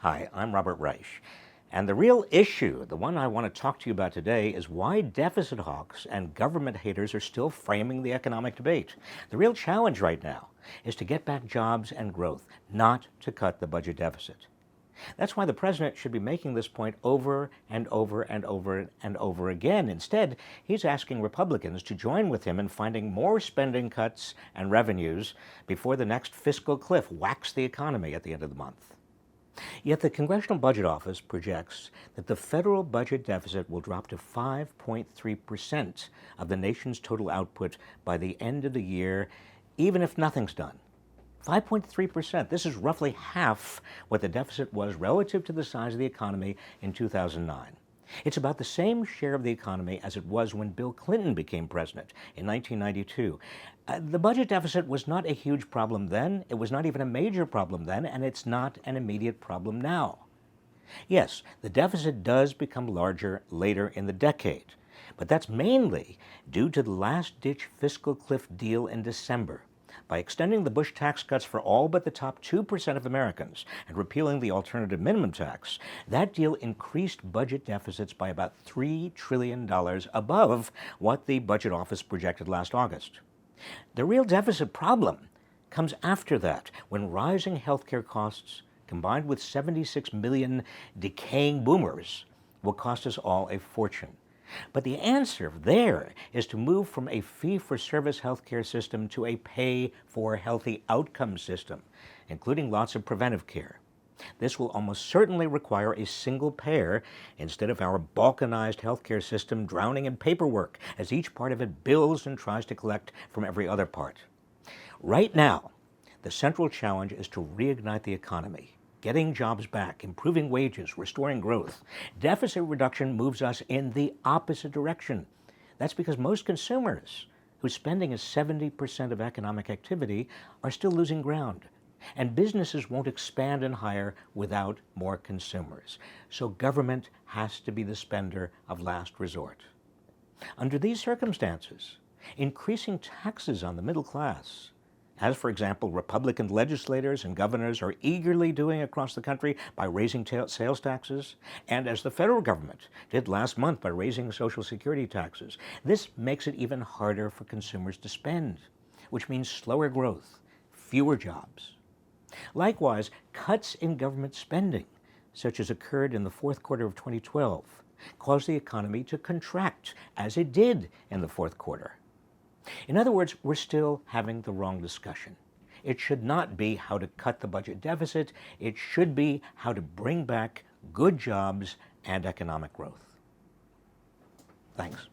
Hi, I'm Robert Reich. And the real issue, the one I want to talk to you about today, is why deficit hawks and government haters are still framing the economic debate. The real challenge right now is to get back jobs and growth, not to cut the budget deficit. That's why the president should be making this point over and over and over and over again. Instead, he's asking Republicans to join with him in finding more spending cuts and revenues before the next fiscal cliff whacks the economy at the end of the month. Yet the Congressional Budget Office projects that the federal budget deficit will drop to 5.3% of the nation's total output by the end of the year, even if nothing's done. 5.3%. This is roughly half what the deficit was relative to the size of the economy in 2009. It's about the same share of the economy as it was when Bill Clinton became president in 1992. The budget deficit was not a huge problem then, it was not even a major problem then, and it's not an immediate problem now. Yes, the deficit does become larger later in the decade, but that's mainly due to the last-ditch fiscal cliff deal in December. By extending the Bush tax cuts for all but the top 2% of Americans and repealing the alternative minimum tax, that deal increased budget deficits by about $3 trillion above what the Budget Office projected last August. The real deficit problem comes after that, when rising healthcare costs, combined with 76 million decaying boomers, will cost us all a fortune. But the answer there is to move from a fee-for-service healthcare system to a pay-for-healthy outcome system, including lots of preventive care. This will almost certainly require a single payer instead of our balkanized healthcare system drowning in paperwork as each part of it bills and tries to collect from every other part. Right now, the central challenge is to reignite the economy. Getting jobs back, improving wages, restoring growth. Deficit reduction moves us in the opposite direction. That's because most consumers, whose spending is 70% of economic activity, are still losing ground. And businesses won't expand and hire without more consumers. So government has to be the spender of last resort. Under these circumstances, increasing taxes on the middle class, as, for example, Republican legislators and governors are eagerly doing across the country by raising sales taxes, and as the federal government did last month by raising Social Security taxes. This makes it even harder for consumers to spend, which means slower growth, fewer jobs. Likewise, cuts in government spending, such as occurred in the fourth quarter of 2012, caused the economy to contract, as it did in the fourth quarter. In other words, we're still having the wrong discussion. It should not be how to cut the budget deficit. It should be how to bring back good jobs and economic growth. Thanks.